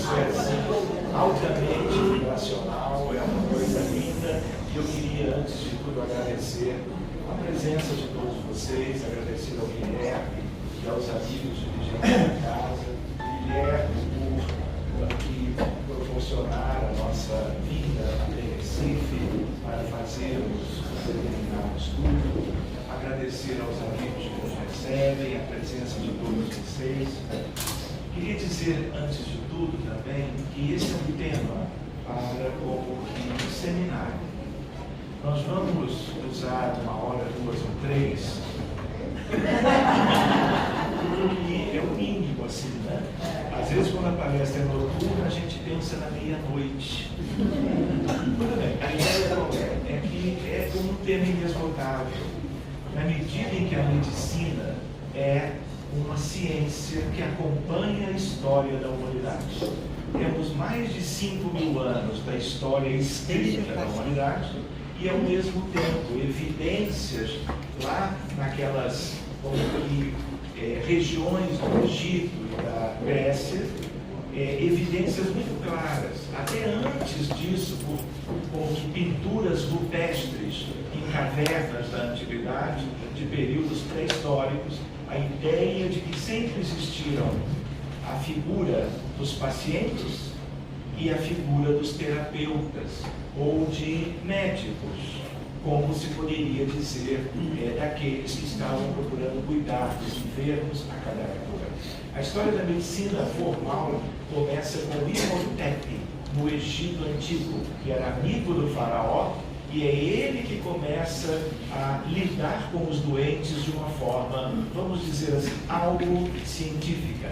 isso é assim, altamente vibracional, é uma coisa linda. E eu queria, antes de tudo, agradecer a presença de todos vocês, agradecer ao Guilherme e aos amigos dirigentes da casa, Guilherme por aqui proporcionar a nossa vinda até Recife para fazermos um determinado estudo, agradecer aos amigos que nos recebem, a presença de todos vocês. Queria dizer, antes de tudo, também, que esse é um tema para o seminário. Nós vamos usar 1 hora, 2 ou 3, e é o mínimo, assim, né? Às vezes, quando a palestra é noturna, a gente pensa na meia-noite. Tudo bem, a ideia é que é como um tema inesgotável. Na medida em que a medicina é uma ciência que acompanha a história da humanidade. Temos mais de 5.000 anos da história escrita da humanidade e, ao mesmo tempo, evidências lá naquelas regiões do Egito e da Grécia, evidências muito claras. Até antes disso, com pinturas rupestres em cavernas da antiguidade, de períodos pré-históricos, a ideia de que sempre existiram a figura dos pacientes e a figura dos terapeutas ou de médicos, como se poderia dizer, daqueles que estavam procurando cuidar dos enfermos a cada época. A história da medicina formal começa com Imhotep, no Egito Antigo, que era amigo do faraó, e é ele que começa a lidar com os doentes de uma forma, vamos dizer assim, algo científica.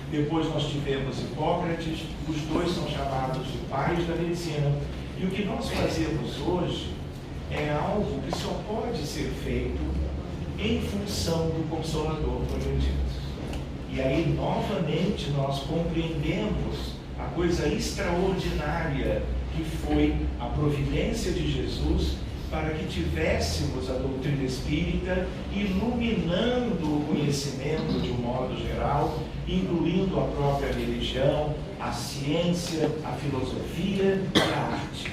Depois nós tivemos Hipócrates, os dois são chamados de pais da medicina. E o que nós fazemos hoje é algo que só pode ser feito em função do Consolador, por acredito. E aí, novamente, nós compreendemos a coisa extraordinária que foi a providência de Jesus para que tivéssemos a doutrina espírita iluminando o conhecimento de um modo geral, incluindo a própria religião, a ciência, a filosofia e a arte.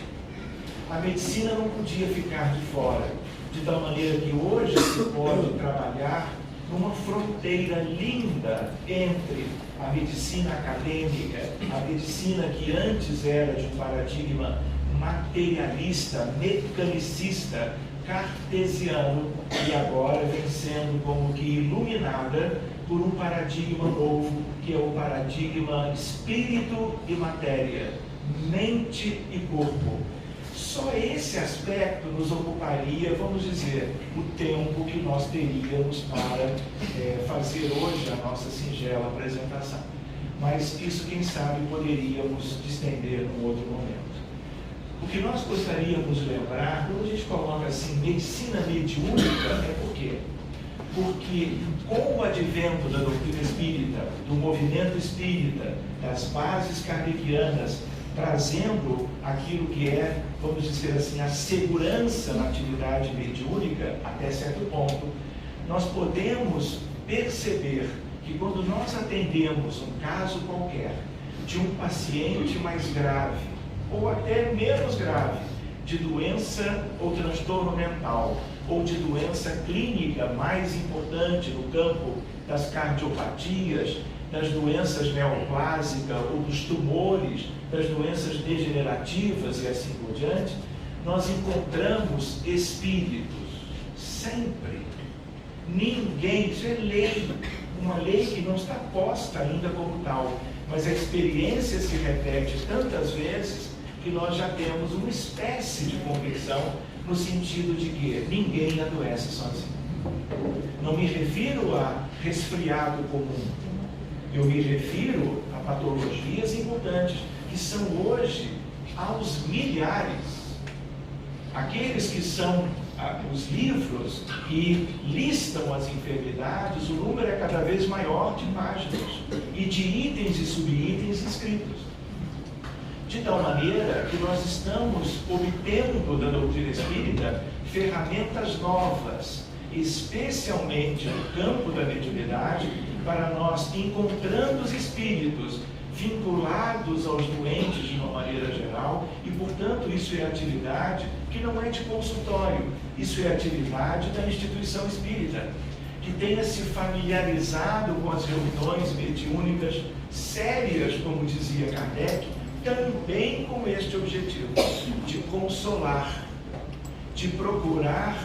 A medicina não podia ficar de fora, de tal maneira que hoje se pode trabalhar numa fronteira linda entre a medicina acadêmica, a medicina que antes era de um paradigma materialista, mecanicista, cartesiano, e agora vem sendo como que iluminada por um paradigma novo, que é o paradigma espírito e matéria, mente e corpo. Só esse aspecto nos ocuparia, vamos dizer, o tempo que nós teríamos para fazer hoje a nossa singela apresentação. Mas isso, quem sabe, poderíamos distender num outro momento. O que nós gostaríamos de lembrar, quando a gente coloca assim, medicina mediúnica, é por quê? Porque com o advento da doutrina espírita, do movimento espírita, das bases kardecianas, trazendo aquilo que é, vamos dizer assim, a segurança na atividade mediúnica, até certo ponto, nós podemos perceber que quando nós atendemos um caso qualquer de um paciente mais grave, ou até menos grave, de doença ou transtorno mental, ou de doença clínica mais importante no campo das cardiopatias, das doenças neoplásicas ou dos tumores, das doenças degenerativas e assim por diante, nós encontramos espíritos, sempre. Ninguém, isso é lei, uma lei que não está posta ainda como tal, mas a experiência se repete tantas vezes que nós já temos uma espécie de convicção no sentido de que ninguém adoece sozinho. Não me refiro a resfriado comum, eu me refiro a patologias importantes, que são hoje aos milhares. Aqueles que são os livros que listam as enfermidades, o número é cada vez maior de páginas e de itens e subitens escritos. De tal maneira que nós estamos obtendo da doutrina espírita ferramentas novas, especialmente no campo da mediunidade, para nós, encontrando os espíritos vinculados aos doentes de uma maneira geral, e, portanto, isso é atividade que não é de consultório, isso é atividade da instituição espírita, que tenha se familiarizado com as reuniões mediúnicas sérias, como dizia Kardec, também com este objetivo, de consolar, de procurar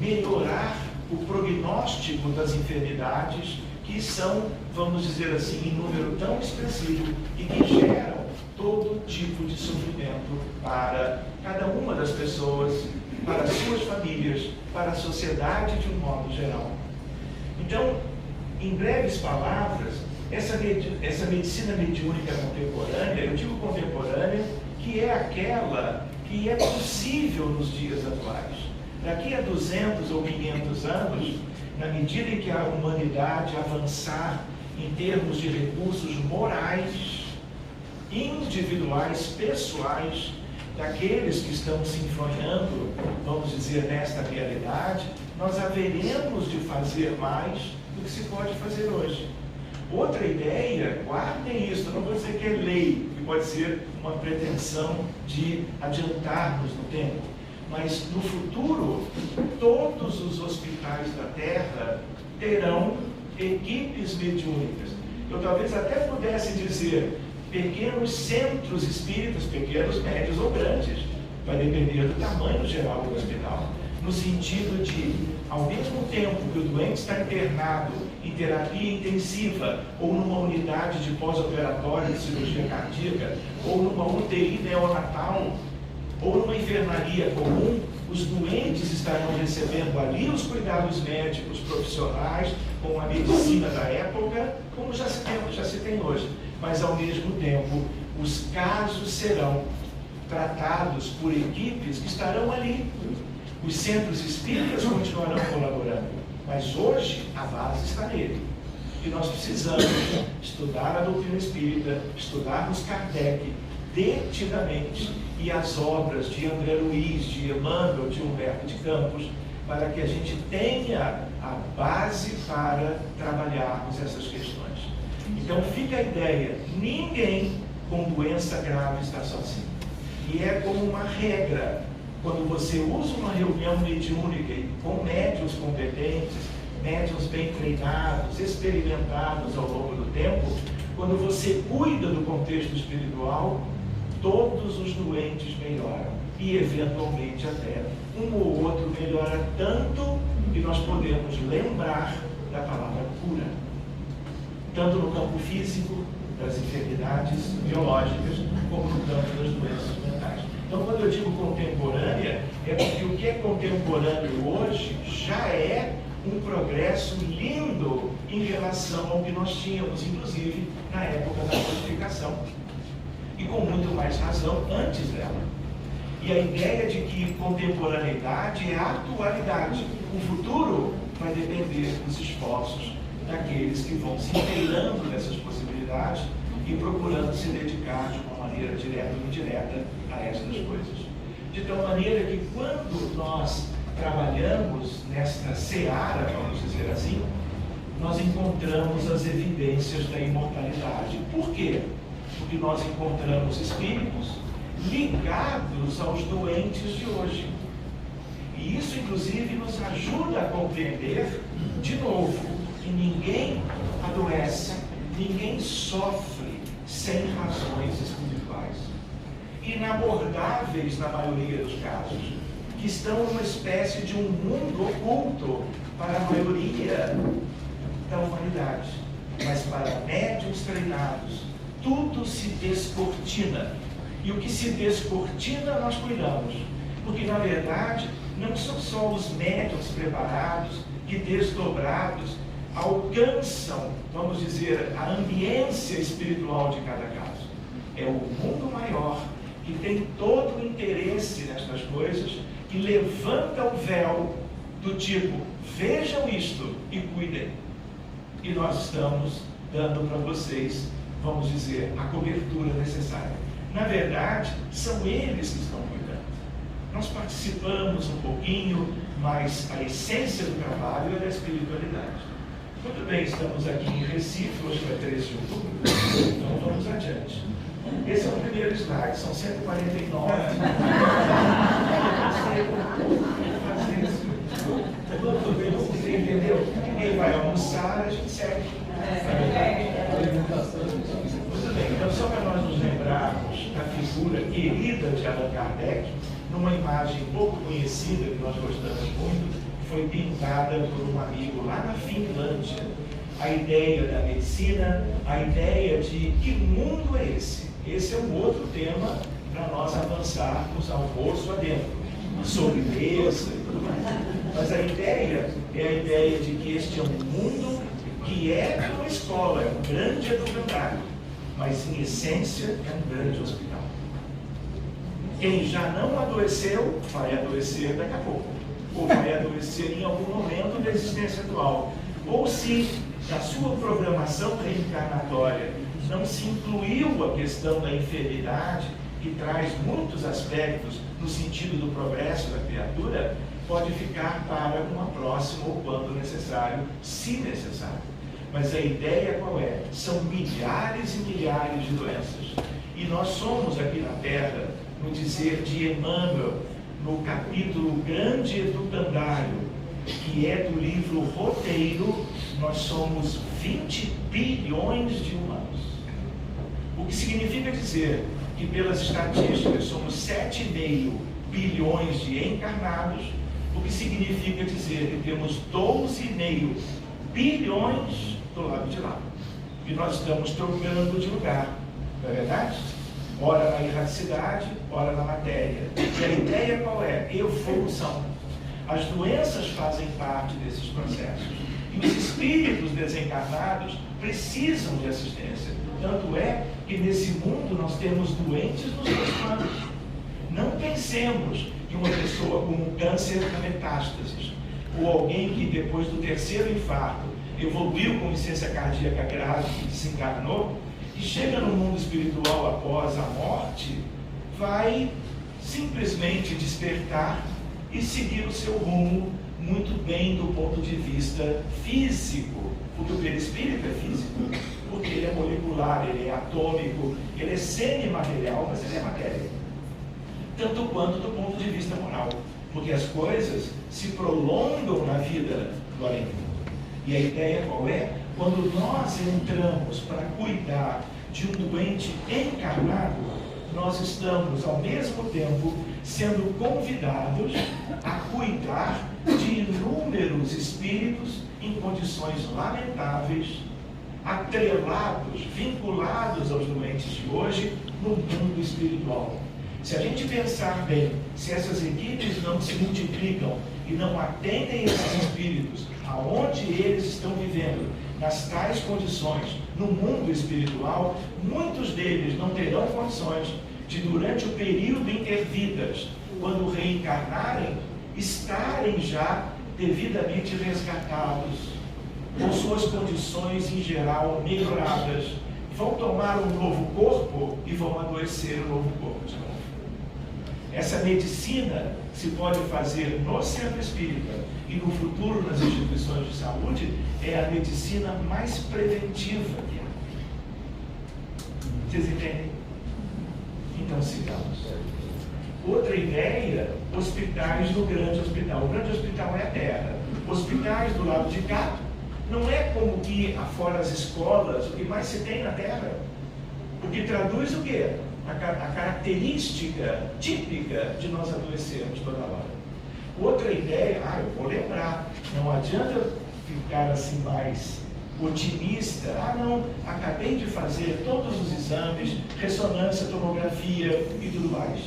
melhorar o prognóstico das enfermidades que são, vamos dizer assim, em número tão expressivo e que geram todo tipo de sofrimento para cada uma das pessoas, para as suas famílias, para a sociedade de um modo geral. Então, em breves palavras, essa medicina mediúnica contemporânea, eu digo contemporânea, que é aquela que é possível nos dias atuais. Daqui a 200 ou 500 anos, na medida em que a humanidade avançar em termos de recursos morais, individuais, pessoais, daqueles que estão se enfronhando, vamos dizer, nesta realidade, nós haveremos de fazer mais do que se pode fazer hoje. Outra ideia, guardem isso, não vou dizer que é lei, que pode ser uma pretensão de adiantarmos no tempo, mas no futuro, todos os hospitais da Terra terão equipes mediúnicas. Eu talvez até pudesse dizer pequenos centros espíritas, pequenos, médios ou grandes, vai depender do tamanho geral do hospital, no sentido de, ao mesmo tempo que o doente está internado em terapia intensiva, ou numa unidade de pós-operatório de cirurgia cardíaca, ou numa UTI neonatal, ou numa enfermaria comum, os doentes estarão recebendo ali os cuidados médicos profissionais, com a medicina da época, como já se tem hoje. Mas, ao mesmo tempo, os casos serão tratados por equipes que estarão ali. Os centros espíritas continuarão colaborando, mas hoje a base está nele. E nós precisamos estudar a doutrina espírita, estudarmos Kardec detidamente e as obras de André Luiz, de Emmanuel, de Humberto de Campos, para que a gente tenha a base para trabalharmos essas questões. Então fica a ideia, ninguém com doença grave está sozinho. E é como uma regra, quando você usa uma reunião mediúnica com médiuns competentes, médiuns bem treinados, experimentados ao longo do tempo, quando você cuida do contexto espiritual, todos os doentes melhoram. E eventualmente até um ou outro melhora tanto que nós podemos lembrar da palavra cura. Tanto no campo físico, das enfermidades biológicas, como no campo das doenças mentais. Então, quando eu digo contemporânea, é porque o que é contemporâneo hoje já é um progresso lindo em relação ao que nós tínhamos, inclusive, na época da codificação. E com muito mais razão antes dela. E a ideia de que contemporaneidade é a atualidade. O futuro vai depender dos esforços daqueles que vão se inteirando dessas possibilidades e procurando se dedicar de uma maneira direta ou indireta a estas coisas. De tal maneira que quando nós trabalhamos nesta seara, vamos dizer assim, nós encontramos as evidências da imortalidade. Por quê? Porque nós encontramos espíritos ligados aos doentes de hoje. E isso, inclusive, nos ajuda a compreender, de novo, que ninguém adoece, ninguém sofre sem razões espirituais. Inabordáveis na maioria dos casos, que estão numa espécie de um mundo oculto para a maioria da humanidade. Mas para médiuns treinados, tudo se descortina. E o que se descortina, nós cuidamos. Porque, na verdade, não são só os médiuns preparados que, desdobrados, alcançam, vamos dizer, a ambiência espiritual de cada caso. É o mundo maior que tem todo o interesse nestas coisas, que levanta o véu do tipo, vejam isto e cuidem. E nós estamos dando para vocês, vamos dizer, a cobertura necessária. Na verdade, são eles que estão cuidando. Nós participamos um pouquinho, mas a essência do trabalho é da espiritualidade. Muito bem, estamos aqui em Recife, hoje é 13 de outubro. Então vamos adiante. Esse é o primeiro slide, são 149. Você entendeu? Quem vai almoçar, a gente segue. Muito bem, então só para nós nos lembrarmos da figura querida de Allan Kardec, numa imagem pouco conhecida, que nós gostamos muito, que foi pintada por um amigo lá na Finlândia. A ideia da medicina, a ideia de que mundo é esse? Esse é um outro tema para nós avançarmos ao bolso adentro, sobremesa e tudo mais. Mas a ideia é a ideia de que este é um mundo que é uma escola, é um grande educandário, mas em essência é um grande hospital. Quem já não adoeceu, vai adoecer daqui a pouco, ou vai adoecer em algum momento da existência atual. Ou se na sua programação reencarnatória não se incluiu a questão da enfermidade, que traz muitos aspectos no sentido do progresso da criatura, pode ficar para uma próxima ou quando necessário, se necessário. Mas a ideia qual é? São milhares e milhares de doenças. E nós somos aqui na Terra, no dizer de Emmanuel, no capítulo Grande Educandário, que é do livro Roteiro, nós somos 20 bilhões de humanos. O que significa dizer que, pelas estatísticas, somos 7,5 bilhões de encarnados, o que significa dizer que temos 12,5 bilhões do lado de lá. E nós estamos trocando de lugar, não é verdade? Ora na erraticidade, ora na matéria. E a ideia qual é? Evolução. As doenças fazem parte desses processos. E os espíritos desencarnados precisam de assistência. Tanto é que nesse mundo nós temos doentes nos dois planos. Não pensemos que uma pessoa com um câncer na metástase, ou alguém que depois do terceiro infarto evoluiu com insuficiência cardíaca grave e desencarnou, que chega no mundo espiritual após a morte, vai simplesmente despertar e seguir o seu rumo muito bem do ponto de vista físico, porque o perispírito é físico, porque ele é molecular, ele é atômico, ele é semimaterial, mas ele é matéria. Tanto quanto do ponto de vista moral, porque as coisas se prolongam na vida do além-mundo. E a ideia qual é? Quando nós entramos para cuidar de um doente encarnado, nós estamos, ao mesmo tempo, sendo convidados a cuidar de inúmeros espíritos em condições lamentáveis, atrelados, vinculados aos doentes de hoje no mundo espiritual. Se a gente pensar bem, se essas equipes não se multiplicam e não atendem esses espíritos aonde eles estão vivendo, nas tais condições, no mundo espiritual, muitos deles não terão condições de, durante o período intervidas, quando reencarnarem, estarem já devidamente resgatados, com suas condições em geral melhoradas, vão tomar um novo corpo e vão adoecer o novo corpo de novo. Essa medicina se pode fazer no centro espírita e no futuro nas instituições de saúde, é a medicina mais preventiva que há. Vocês entendem? Então sigamos. Outra ideia, hospitais no grande hospital. O grande hospital é a Terra. Hospitais do lado de cá, não é como que afora as escolas, o que mais se tem na Terra. O que traduz o quê? A característica típica de nós adoecermos toda hora. Outra ideia, eu vou lembrar, não adianta ficar assim mais otimista. Não, acabei de fazer todos os exames, ressonância, tomografia e tudo mais.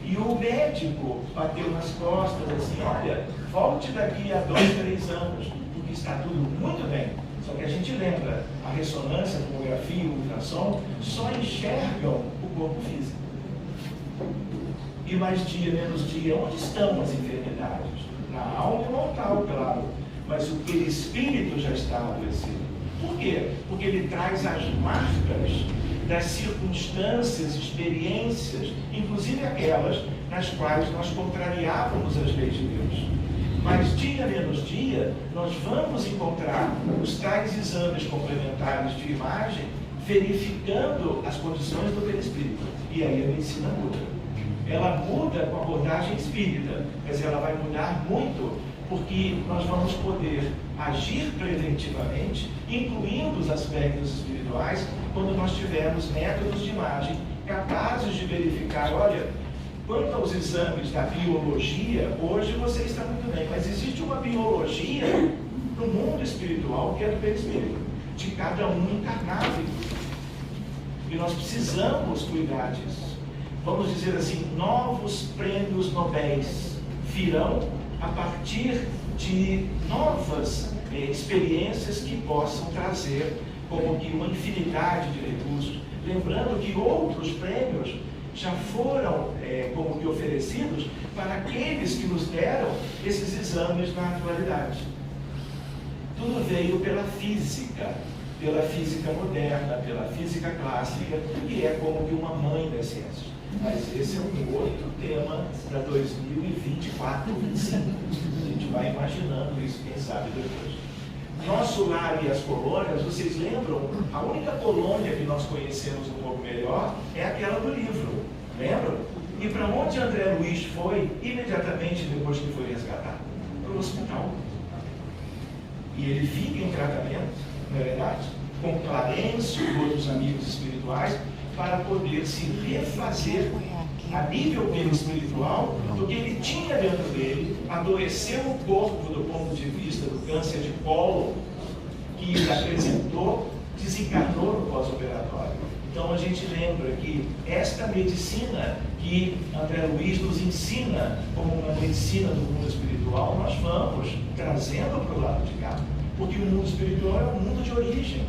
E o médico bateu nas costas assim, olha, volte daqui a 2, 3 anos, porque está tudo muito bem. Só que a gente lembra, a ressonância, a tomografia e o ultrassom só enxergam o corpo físico. E mais dia, menos dia, onde estão as enfermidades? Na alma e mortal, claro. Mas o perispírito já está adoecido. Por quê? Porque ele traz as marcas das circunstâncias, experiências, inclusive aquelas nas quais nós contrariávamos as leis de Deus. Mas dia menos dia, nós vamos encontrar os tais exames complementares de imagem verificando as condições do perispírito. E aí a medicina muda. Ela muda com a abordagem espírita, mas ela vai mudar muito, porque nós vamos poder agir preventivamente, incluindo os aspectos espirituais, quando nós tivermos métodos de imagem capazes de verificar, olha, quanto aos exames da biologia, hoje você está muito bem, mas existe uma biologia no mundo espiritual que é do perispírito, de cada um encarnado. E nós precisamos cuidar disso. Vamos dizer assim, novos prêmios Nobéis virão a partir de novas experiências que possam trazer como que uma infinidade de recursos. Lembrando que outros prêmios já foram como que oferecidos para aqueles que nos deram esses exames na atualidade. Tudo veio pela física moderna, pela física clássica, que é como que uma mãe das ciências. Mas esse é um outro tema para 2024, 2025. A gente vai imaginando isso, quem sabe depois. Nosso lar e as colônias, vocês lembram? A única colônia que nós conhecemos um pouco melhor é aquela do livro. Lembram? E para onde André Luiz foi imediatamente depois que foi resgatado? Para o hospital. E ele fica em tratamento, não é verdade? Com Clarence e outros amigos espirituais, para poder se refazer a nível espiritual do que ele tinha dentro dele, adoeceu o corpo do ponto de vista do câncer de colo que ele apresentou, desencarnou no pós-operatório. Então a gente lembra que esta medicina que André Luiz nos ensina como uma medicina do mundo espiritual, nós vamos trazendo para o lado de cá. Porque o mundo espiritual é um mundo de origem,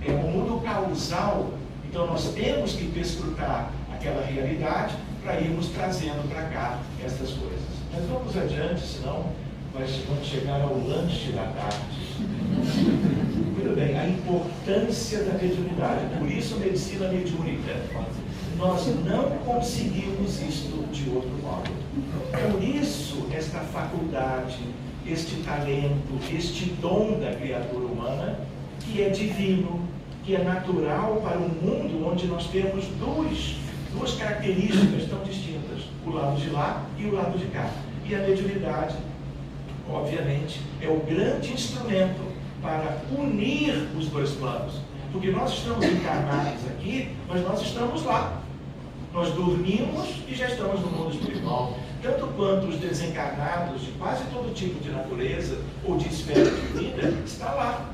é um mundo causal. Então nós temos que perscrutar aquela realidade para irmos trazendo para cá essas coisas. Mas vamos adiante, senão vamos chegar ao lanche da tarde. Muito bem, a importância da mediunidade. Por isso, medicina mediúnica. Nós não conseguimos isto de outro modo. Por isso, esta faculdade, este talento, este dom da criatura humana, que é divino, que é natural para um mundo onde nós temos duas características tão distintas, o lado de lá e o lado de cá. E a mediunidade, obviamente, é o grande instrumento para unir os dois planos. Porque nós estamos encarnados aqui, mas nós estamos lá. Nós dormimos e já estamos no mundo espiritual. Tanto quanto os desencarnados de quase todo tipo de natureza ou de esfera de vida, está lá.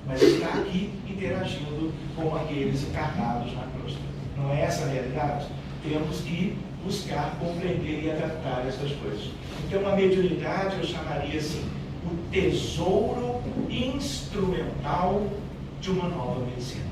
Mas está aqui interagindo com aqueles encarnados na crosta. Não é essa a realidade? Temos que buscar compreender e adaptar essas coisas. Então a mediunidade eu chamaria assim, o tesouro instrumental de uma nova medicina.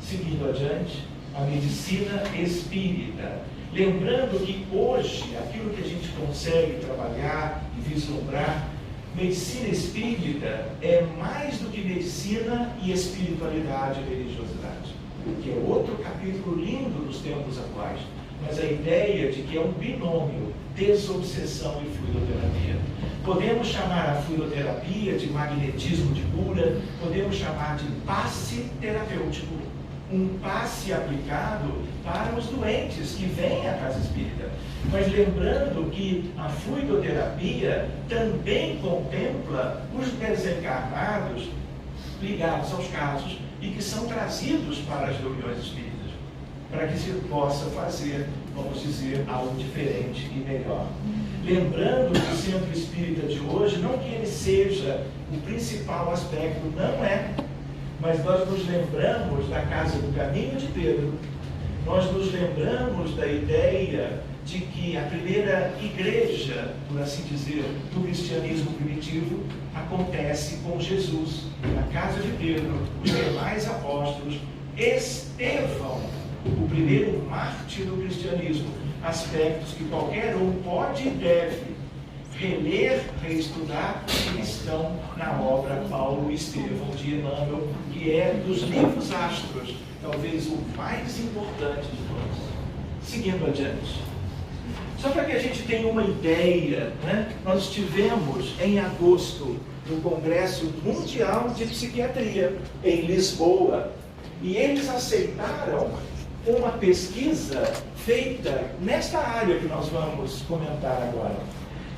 Seguindo adiante, a medicina espírita. Lembrando que hoje, aquilo que a gente consegue trabalhar e vislumbrar, medicina espírita é mais do que medicina e espiritualidade e religiosidade, que é outro capítulo lindo dos tempos atuais. Mas a ideia de que é um binômio, desobsessão e fluidoterapia. Podemos chamar a fluidoterapia de magnetismo de cura, podemos chamar de passe terapêutico, um passe aplicado para os doentes que vêm à casa espírita. Mas lembrando que a fluidoterapia também contempla os desencarnados ligados aos casos e que são trazidos para as reuniões espíritas, para que se possa fazer, vamos dizer, algo diferente e melhor. Lembrando que o centro espírita de hoje, não que ele seja o principal aspecto, não é, mas nós nos lembramos da Casa do Caminho de Pedro, nós nos lembramos da ideia de que a primeira igreja, por assim dizer, do cristianismo primitivo, acontece com Jesus, na casa de Pedro, os demais apóstolos, Estevão, o primeiro mártir do cristianismo, aspectos que qualquer um pode e deve reler, reestudar, que estão na obra Paulo e Estevão de Emmanuel, que é dos livros astros, talvez o mais importante de todos. Seguindo adiante. Só para que a gente tenha uma ideia, né? Nós estivemos em agosto no Congresso Mundial de Psiquiatria, em Lisboa. E eles aceitaram uma pesquisa feita nesta área que nós vamos comentar agora.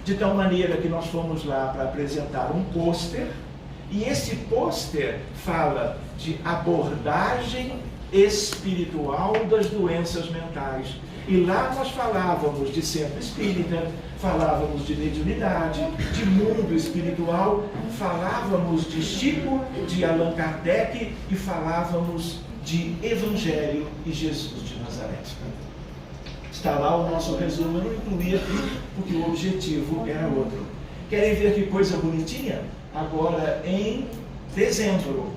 De tal maneira que nós fomos lá para apresentar um pôster, e esse pôster fala de abordagem espiritual das doenças mentais. E lá nós falávamos de centro espírita, falávamos de mediunidade, de mundo espiritual, falávamos de Chico, de Allan Kardec e falávamos de Evangelho e Jesus de Nazaré. Está lá o nosso resumo, eu não incluí aqui porque o objetivo era outro. Querem ver que coisa bonitinha? Agora, em dezembro,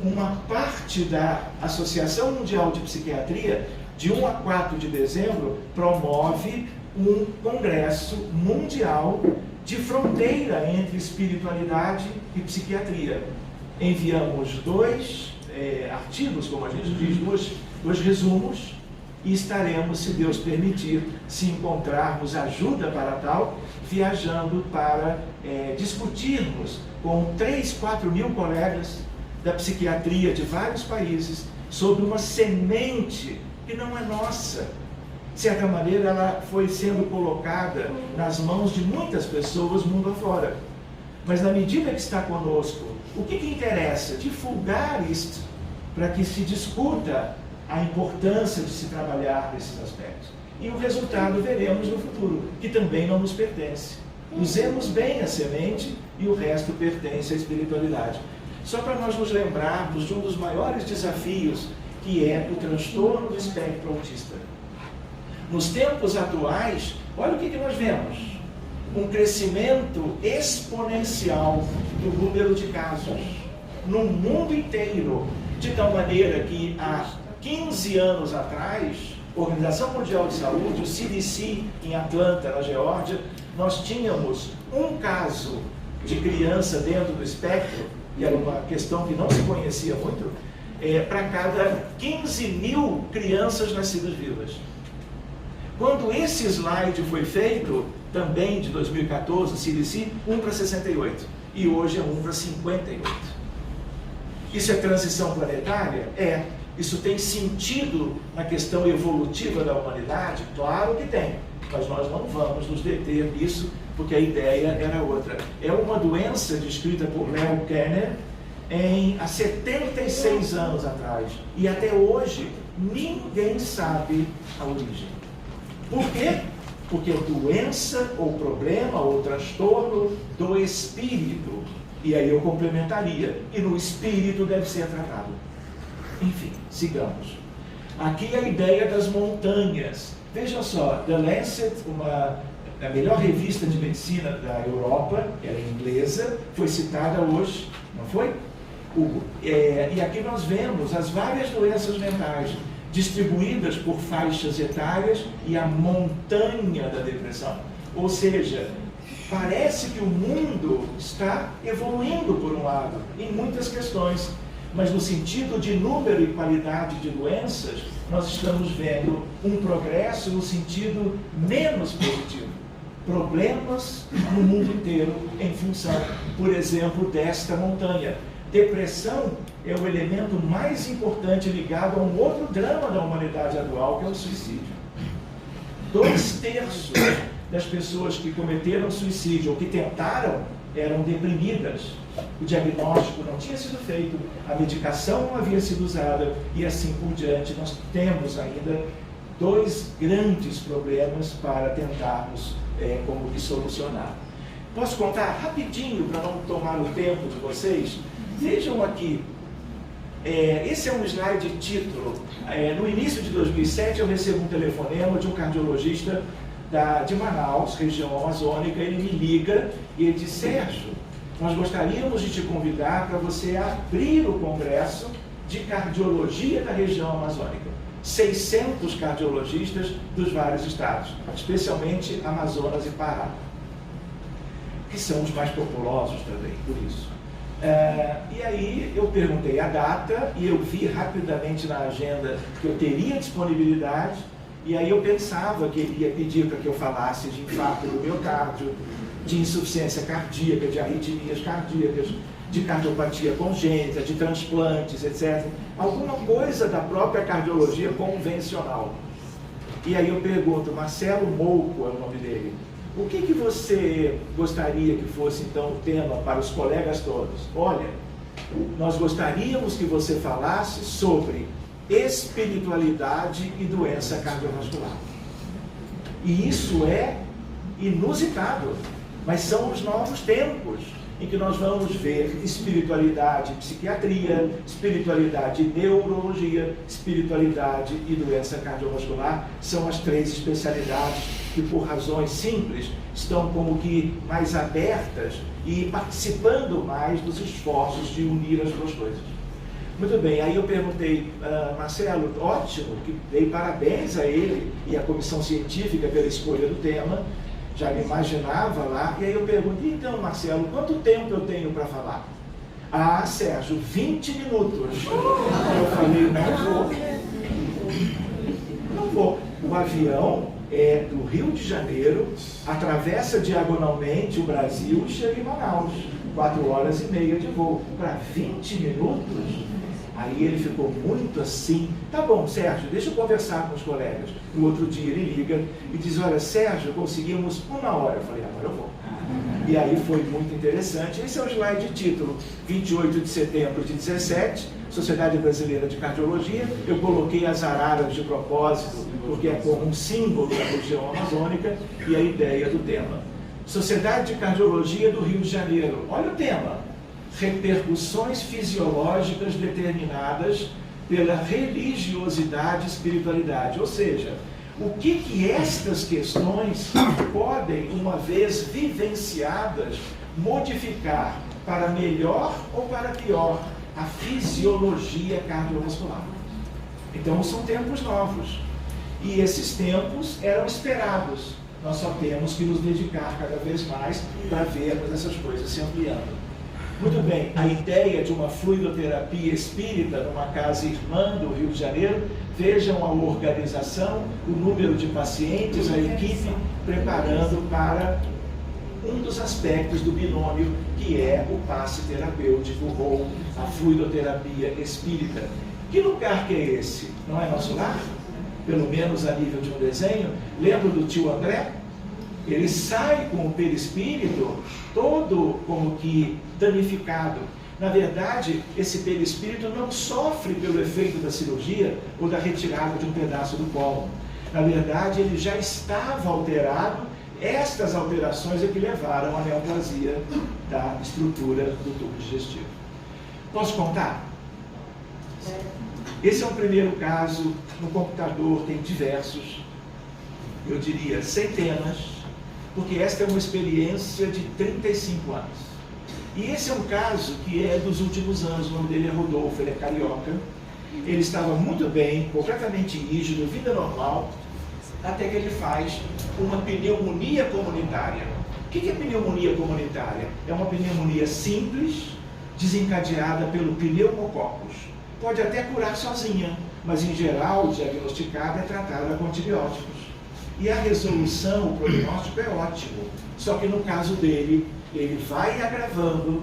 uma parte da Associação Mundial de Psiquiatria, de 1 a 4 de dezembro, promove um congresso mundial de fronteira entre espiritualidade e psiquiatria. Enviamos 2 artigos, como a gente diz, dois resumos, e estaremos, se Deus permitir, se encontrarmos ajuda para tal, viajando para discutirmos com 3, 4 mil colegas da psiquiatria de vários países sobre uma semente que não é nossa. De certa maneira, ela foi sendo colocada nas mãos de muitas pessoas mundo afora. Mas na medida que está conosco, o que interessa? Divulgar isto, para que se discuta a importância de se trabalhar nesses aspectos. E o resultado veremos no futuro, que também não nos pertence. Usemos bem a semente e o resto pertence à espiritualidade. Só para nós nos lembrarmos de um dos maiores desafios, que é o transtorno do espectro autista. Nos tempos atuais, olha o que nós vemos. Um crescimento exponencial do número de casos no mundo inteiro, de tal maneira que há 15 anos atrás, a Organização Mundial de Saúde, o CDC, em Atlanta, na Geórgia, nós tínhamos um caso de criança dentro do espectro, e era uma questão que não se conhecia muito, para cada 15 mil crianças nascidas vivas. Quando esse slide foi feito, também de 2014, CDC, 1 para 68, e hoje é 1 para 58. Isso é transição planetária? É. Isso tem sentido na questão evolutiva da humanidade? Claro que tem, mas nós não vamos nos deter nisso, porque a ideia era outra. É uma doença descrita por Leo Kanner há 76 anos atrás, e até hoje ninguém sabe a origem. Por quê? Porque é doença, ou problema, ou transtorno do espírito. E aí eu complementaria, e no espírito deve ser tratado. Enfim, sigamos. Aqui a ideia das montanhas. Veja só, The Lancet, a melhor revista de medicina da Europa, que era inglesa, foi citada hoje, não foi? E aqui nós vemos as várias doenças mentais distribuídas por faixas etárias e a montanha da depressão. Ou seja, parece que o mundo está evoluindo por um lado, em muitas questões, mas no sentido de número e qualidade de doenças, nós estamos vendo um progresso no sentido menos positivo. Problemas no mundo inteiro em função, por exemplo, desta montanha. Depressão é o elemento mais importante ligado a um outro drama da humanidade atual, que é o suicídio. 2/3 das pessoas que cometeram suicídio ou que tentaram eram deprimidas. O diagnóstico não tinha sido feito, a medicação não havia sido usada e assim por diante. Nós temos ainda 2 grandes problemas para tentarmos como que solucionar. Posso contar rapidinho para não tomar o tempo de vocês? Vejam aqui, esse é um slide de título. No início de 2007 eu recebo um telefonema de um cardiologista de Manaus, região amazônica. Ele me liga e ele diz: Sérgio, nós gostaríamos de te convidar para você abrir o congresso de cardiologia da região amazônica. 600 cardiologistas dos vários estados, especialmente Amazonas e Pará, que são os mais populosos também, por isso. E aí eu perguntei a data e eu vi rapidamente na agenda que eu teria disponibilidade, e aí eu pensava que ele ia pedir para que eu falasse de infarto do miocárdio, de insuficiência cardíaca, de arritmias cardíacas, de cardiopatia congênita, de transplantes, etc. Alguma coisa da própria cardiologia convencional. E aí eu pergunto, Marcelo Mouco é o nome dele, o que você gostaria que fosse então o tema para os colegas todos? Olha, nós gostaríamos que você falasse sobre espiritualidade e doença cardiovascular. E isso é inusitado, mas são os novos tempos em que nós vamos ver espiritualidade e psiquiatria, espiritualidade e neurologia, espiritualidade e doença cardiovascular. São as três especialidades que, por razões simples, estão como que mais abertas e participando mais dos esforços de unir as duas coisas. Muito bem, aí eu perguntei, Marcelo, ótimo, que dei parabéns a ele e à comissão científica pela escolha do tema, já me imaginava lá, e aí eu perguntei, então, Marcelo, quanto tempo eu tenho para falar? Ah, Sérgio, 20 minutos. Eu falei, não vou. O avião é do Rio de Janeiro, atravessa diagonalmente o Brasil e chega em Manaus. 4h30 de voo. Para 20 minutos? Aí ele ficou muito assim, tá bom, Sérgio, deixa eu conversar com os colegas. No outro dia ele liga e diz, olha, Sérgio, conseguimos 1 hora. Eu falei, agora eu vou. E aí foi muito interessante. Esse é o slide de título, 28 de setembro de 17, Sociedade Brasileira de Cardiologia. Eu coloquei as araras de propósito, porque é como um símbolo da região amazônica e a ideia do tema. Sociedade de Cardiologia do Rio de Janeiro. Olha o tema. Repercussões fisiológicas determinadas pela religiosidade e espiritualidade. Ou seja, o que estas questões podem, uma vez vivenciadas, modificar para melhor ou para pior a fisiologia cardiovascular. Então são tempos novos. E esses tempos eram esperados. Nós só temos que nos dedicar cada vez mais para vermos essas coisas se ampliando. Muito bem, a ideia de uma fluidoterapia espírita numa casa irmã do Rio de Janeiro, vejam a organização, o número de pacientes, a equipe preparando para um dos aspectos do binômio, que é o passe terapêutico ou a fluidoterapia espírita. Que lugar que é esse? Não é nosso lar? Pelo menos a nível de um desenho. Lembra do tio André? Ele sai com o perispírito todo como que danificado. Na verdade, esse perispírito não sofre pelo efeito da cirurgia ou da retirada de um pedaço do colo. Na verdade, ele já estava alterado. Estas alterações é que levaram à neoplasia da estrutura do tubo digestivo. Posso contar? Esse é um primeiro caso. No computador tem diversos, eu diria centenas, porque esta é uma experiência de 35 anos. E esse é um caso que é dos últimos anos. O nome dele é Rodolfo, ele é carioca. Ele estava muito bem, completamente rígido, vida normal, até que ele faz uma pneumonia comunitária. O que é pneumonia comunitária? É uma pneumonia simples, desencadeada pelo pneumococcus. Pode até curar sozinha, mas em geral, diagnosticada, é tratada com antibióticos. E a resolução, o prognóstico é ótimo. Só que no caso dele, ele vai agravando,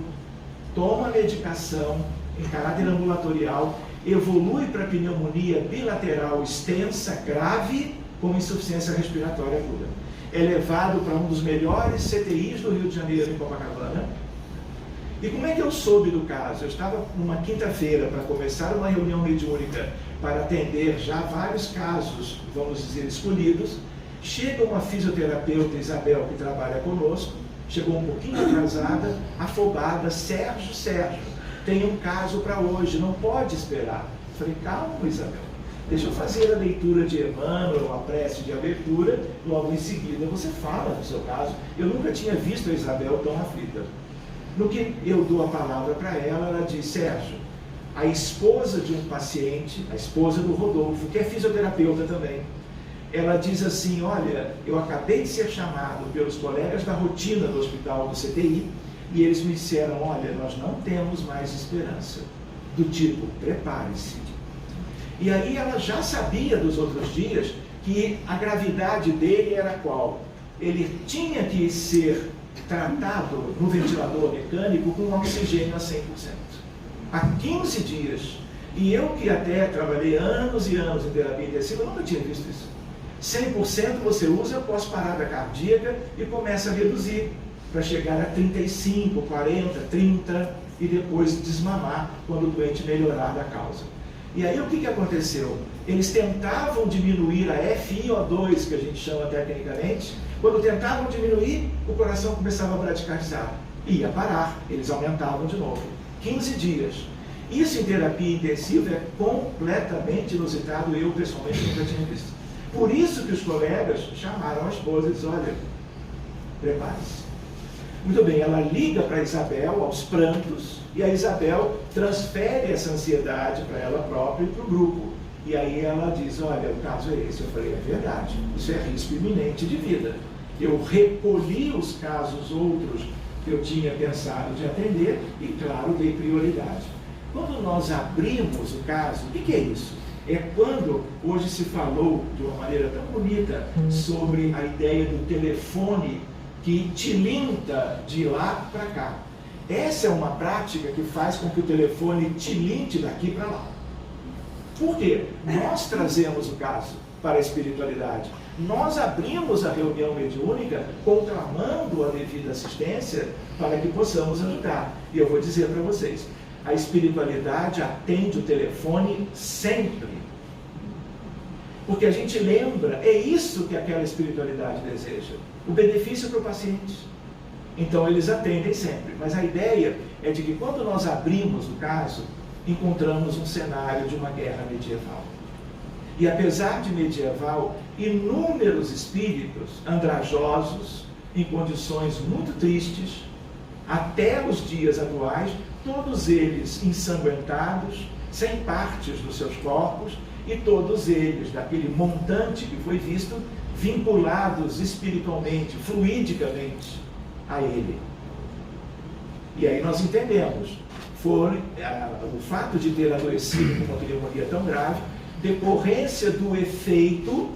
toma medicação em caráter ambulatorial, evolui para pneumonia bilateral extensa, grave, com insuficiência respiratória aguda. É levado para um dos melhores CTIs do Rio de Janeiro, em Copacabana. E como é que eu soube do caso? Eu estava numa quinta-feira para começar uma reunião mediúnica para atender já vários casos, vamos dizer, escolhidos. Chega uma fisioterapeuta, Isabel, que trabalha conosco, chegou um pouquinho atrasada, afobada, Sérgio, tem um caso para hoje, não pode esperar. Falei, calma, Isabel, deixa eu fazer a leitura de Emmanuel, a prece de abertura, logo em seguida você fala do seu caso. Eu nunca tinha visto a Isabel tão aflita. No que eu dou a palavra para ela, ela diz, Sérgio, a esposa de um paciente, a esposa do Rodolfo, que é fisioterapeuta também, ela diz assim, olha, eu acabei de ser chamado pelos colegas da rotina do hospital do CTI e eles me disseram, olha, nós não temos mais esperança. Do tipo, prepare-se. E aí ela já sabia dos outros dias que a gravidade dele era qual? Ele tinha que ser tratado no ventilador mecânico com oxigênio a 100%. Há 15 dias. E eu que até trabalhei anos e anos em terapia intensiva, nunca tinha visto isso. 100% você usa pós-parada cardíaca e começa a reduzir para chegar a 35, 40, 30 e depois desmamar quando o doente melhorar da causa. E aí o que aconteceu? Eles tentavam diminuir a FiO2, que a gente chama tecnicamente. Quando tentavam diminuir, o coração começava a bradicardizar. Ia parar, eles aumentavam de novo. 15 dias. Isso em terapia intensiva é completamente inusitado, eu pessoalmente nunca tinha visto. Por isso que os colegas chamaram a esposa e disseram, olha, prepare-se. Muito bem, ela liga para a Isabel aos prantos, e a Isabel transfere essa ansiedade para ela própria e para o grupo. E aí ela diz, olha, o caso é esse. Eu falei, é verdade, isso é risco iminente de vida. Eu recolhi os casos outros que eu tinha pensado de atender e, claro, dei prioridade. Quando nós abrimos o caso, o que é isso? É quando hoje se falou de uma maneira tão bonita sobre a ideia do telefone que tilinta de lá para cá. Essa é uma prática que faz com que o telefone tilinte daqui para lá. Por quê? Nós trazemos o caso para a espiritualidade. Nós abrimos a reunião mediúnica conclamando a devida assistência para que possamos ajudar. E eu vou dizer para vocês, a espiritualidade atende o telefone sempre. Porque a gente lembra, é isso que aquela espiritualidade deseja. O benefício para o paciente. Então eles atendem sempre. Mas a ideia é de que quando nós abrimos o caso, encontramos um cenário de uma guerra medieval. E apesar de medieval, inúmeros espíritos andrajosos, em condições muito tristes, até os dias atuais, todos eles ensanguentados, sem partes dos seus corpos, e todos eles, daquele montante que foi visto, vinculados espiritualmente, fluidicamente a ele. E aí nós entendemos, foi o fato de ter adoecido com uma pneumonia tão grave, decorrência do efeito.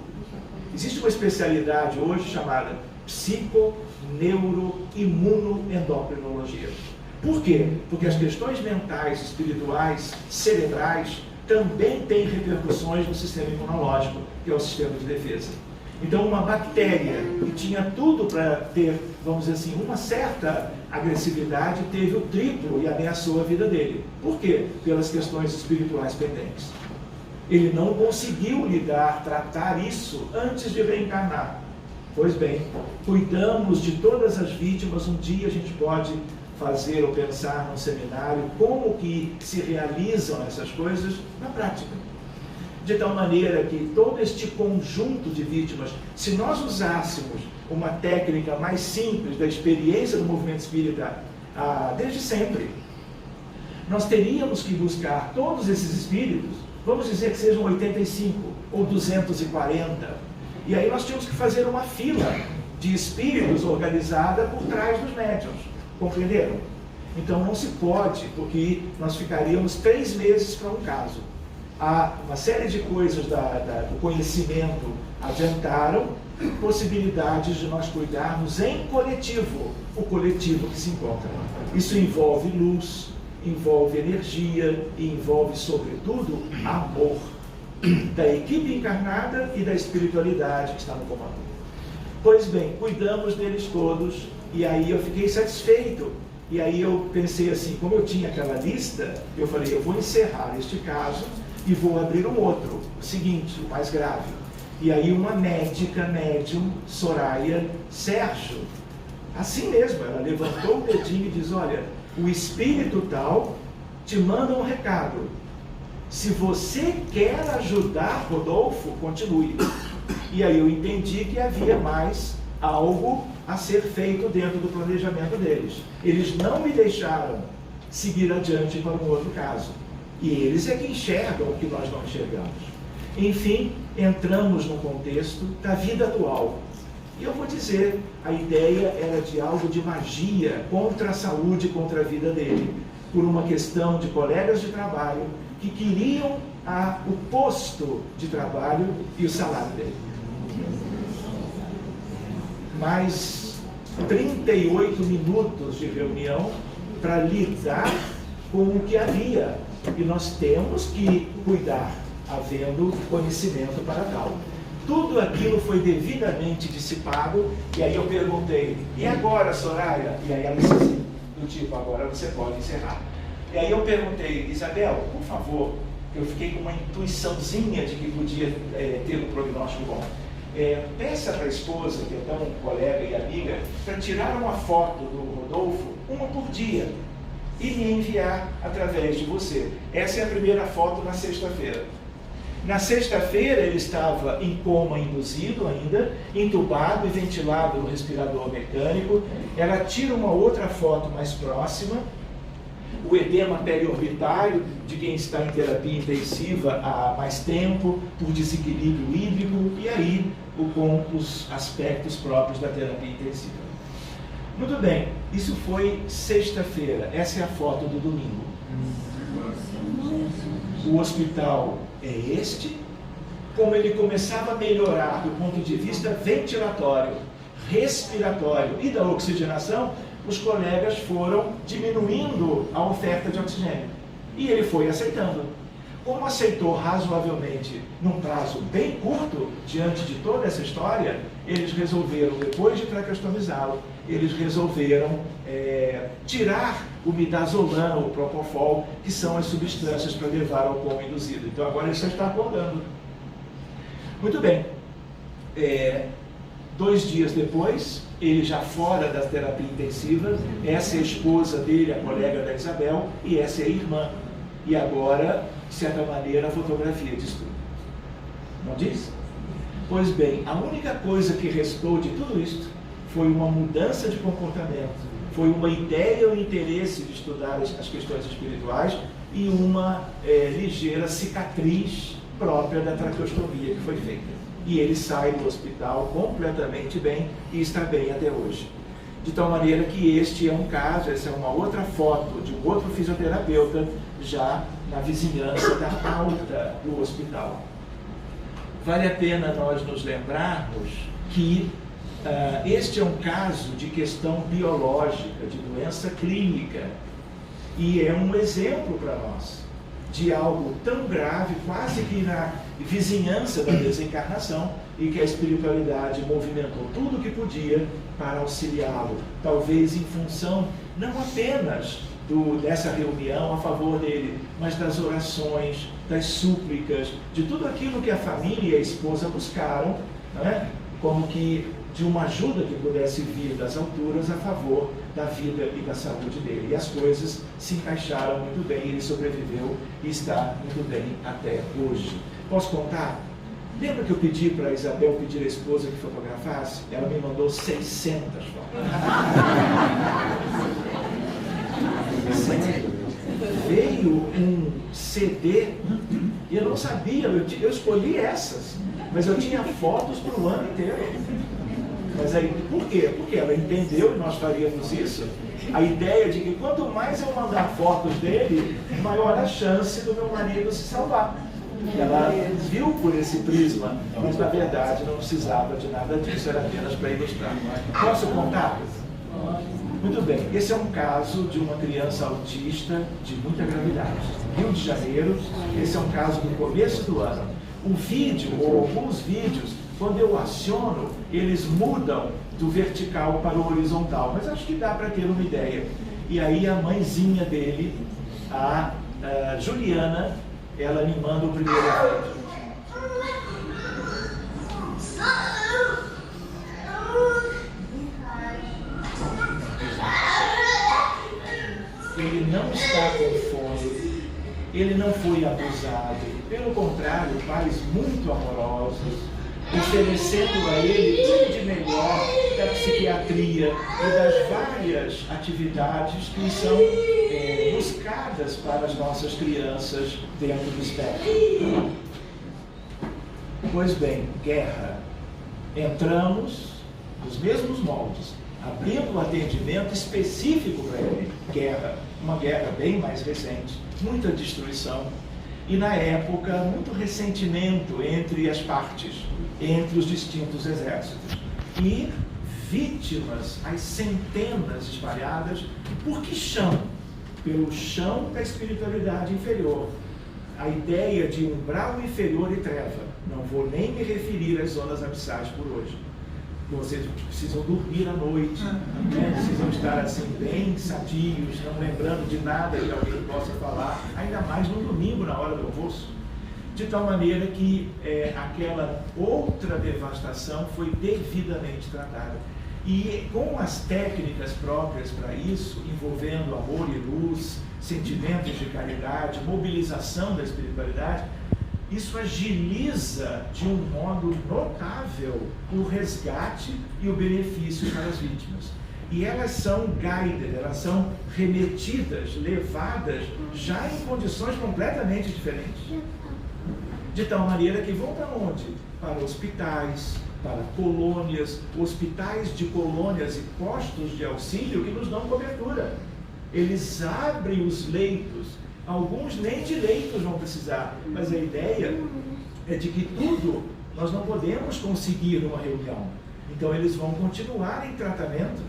Existe uma especialidade hoje chamada psico-neuro-imunoendocrinologia. Por quê? Porque as questões mentais, espirituais, cerebrais, também têm repercussões no sistema imunológico, que é o sistema de defesa. Então, uma bactéria que tinha tudo para ter, vamos dizer assim, uma certa agressividade, teve o triplo e ameaçou a vida dele. Por quê? Pelas questões espirituais pendentes. Ele não conseguiu tratar isso antes de reencarnar. Pois bem, cuidamos de todas as vítimas. Um dia a gente pode fazer ou pensar num seminário como que se realizam essas coisas na prática. De tal maneira que todo este conjunto de vítimas, se nós usássemos uma técnica mais simples da experiência do movimento espírita desde sempre, nós teríamos que buscar todos esses espíritos, vamos dizer que sejam 85 ou 240, e aí nós tínhamos que fazer uma fila de espíritos organizada por trás dos médiuns, compreenderam? Então não se pode, porque nós ficaríamos 3 meses para um caso. Há uma série de coisas do conhecimento adiantaram possibilidades de nós cuidarmos em coletivo, o coletivo que se encontra. Isso envolve luz, envolve energia e envolve, sobretudo, amor da equipe encarnada e da espiritualidade que está no comando. Pois bem, cuidamos deles todos e aí eu fiquei satisfeito. E aí eu pensei assim, como eu tinha aquela lista, eu falei, eu vou encerrar este caso e vou abrir um outro, o seguinte, o mais grave. E aí uma médica, médium, Soraya Sérgio, assim mesmo, ela levantou o dedinho e diz, olha, o espírito tal te manda um recado. Se você quer ajudar Rodolfo, continue. E aí eu entendi que havia mais algo a ser feito dentro do planejamento deles. Eles não me deixaram seguir adiante para um outro caso. E eles é que enxergam o que nós não enxergamos. Enfim, entramos no contexto da vida atual. E eu vou dizer, a ideia era de algo de magia contra a saúde, contra a vida dele, por uma questão de colegas de trabalho que queriam o posto de trabalho e o salário dele. Mas 38 minutos de reunião para lidar com o que havia. E nós temos que cuidar, havendo conhecimento para tal. Tudo aquilo foi devidamente dissipado, e aí eu perguntei, e agora, Soraya? E aí ela disse assim, do tipo, agora você pode encerrar. E aí eu perguntei, Isabel, por favor, eu fiquei com uma intuiçãozinha de que podia ter um prognóstico bom. Peça para a esposa, que é tão colega e amiga, para tirar uma foto do Rodolfo, uma por dia, e me enviar através de você. Essa é a primeira foto na sexta-feira. Na sexta-feira ele estava em coma induzido ainda, entubado e ventilado no respirador mecânico. Ela tira uma outra foto mais próxima, o edema periorbitário de quem está em terapia intensiva há mais tempo, por desequilíbrio hídrico, e aí com os aspectos próprios da terapia intensiva. Muito bem, isso foi sexta-feira, essa é a foto do domingo. O hospital é este, como ele começava a melhorar do ponto de vista ventilatório, respiratório e da oxigenação, os colegas foram diminuindo a oferta de oxigênio. E ele foi aceitando. Como aceitou razoavelmente num prazo bem curto, diante de toda essa história, eles resolveram, depois de traqueostomizá-lo, eles resolveram tirar o midazolam, o propofol, que são as substâncias para levar ao coma induzido. Então agora ele só está acordando. Muito bem. 2 dias depois, ele já fora da terapia intensiva, essa é a esposa dele, a colega da Isabel, e essa é a irmã. E agora, de certa maneira, a fotografia diz tudo. Não diz? Pois bem, a única coisa que restou de tudo isto foi uma mudança de comportamento, foi uma ideia ou interesse de estudar as questões espirituais e uma ligeira cicatriz própria da traqueostomia que foi feita. E ele sai do hospital completamente bem e está bem até hoje. De tal maneira que este é um caso, essa é uma outra foto de um outro fisioterapeuta já na vizinhança da alta do hospital. Vale a pena nós nos lembrarmos que este é um caso de questão biológica, de doença clínica, e é um exemplo para nós de algo tão grave, quase que na vizinhança da desencarnação, e que a espiritualidade movimentou tudo o que podia para auxiliá-lo, talvez em função não apenas dessa reunião a favor dele, mas das orações, das súplicas, de tudo aquilo que a família e a esposa buscaram, não é? Como que de uma ajuda que pudesse vir das alturas a favor da vida e da saúde dele. E as coisas se encaixaram muito bem, ele sobreviveu e está muito bem até hoje. Posso contar? Lembra que eu pedi para a Isabel pedir à esposa que fotografasse? Ela me mandou 600 fotos. Veio um CD e eu não sabia, eu escolhi essas, mas eu tinha fotos para o ano inteiro. Mas aí, por quê? Porque ela entendeu, e nós faríamos isso, a ideia de que quanto mais eu mandar fotos dele, maior a chance do meu marido se salvar. Ela viu por esse prisma, mas na verdade não precisava de nada disso, era apenas para ilustrar. Posso contar? Muito bem, esse é um caso de uma criança autista de muita gravidade. Rio de Janeiro, esse é um caso do começo do ano. O vídeo, ou alguns vídeos, quando eu aciono, eles mudam do vertical para o horizontal, mas acho que dá para ter uma ideia. E aí a mãezinha dele, a Juliana, ela me manda o primeiro vídeo. Ele não está com fome, ele não foi abusado, pelo contrário, pais muito amorosos, oferecendo a ele tudo de melhor da psiquiatria e das várias atividades que são buscadas para as nossas crianças dentro do espectro. Pois bem, guerra. Entramos nos mesmos moldes, abrindo um atendimento específico para ele. Guerra, uma guerra bem mais recente, muita destruição. E na época, muito ressentimento entre as partes, entre os distintos exércitos. E vítimas, as centenas espalhadas, por que chão? Pelo chão da espiritualidade inferior. A ideia de umbral inferior e treva. Não vou nem me referir às zonas abissais por hoje. Vocês precisam dormir à noite, né? Precisam estar assim bem sadios, não lembrando de nada que alguém possa falar, ainda mais no domingo, na hora do almoço. De tal maneira que aquela outra devastação foi devidamente tratada. E com as técnicas próprias para isso, envolvendo amor e luz, sentimentos de caridade, mobilização da espiritualidade, isso agiliza de um modo notável o resgate e o benefício para as vítimas. E elas são guided, elas são remetidas, levadas já em condições completamente diferentes. De tal maneira que vão para onde? Para hospitais, para colônias, hospitais de colônias e postos de auxílio que nos dão cobertura. Eles abrem os leitos, alguns nem de leitos vão precisar, mas a ideia é de que tudo nós não podemos conseguir numa reunião. Então eles vão continuar em tratamento.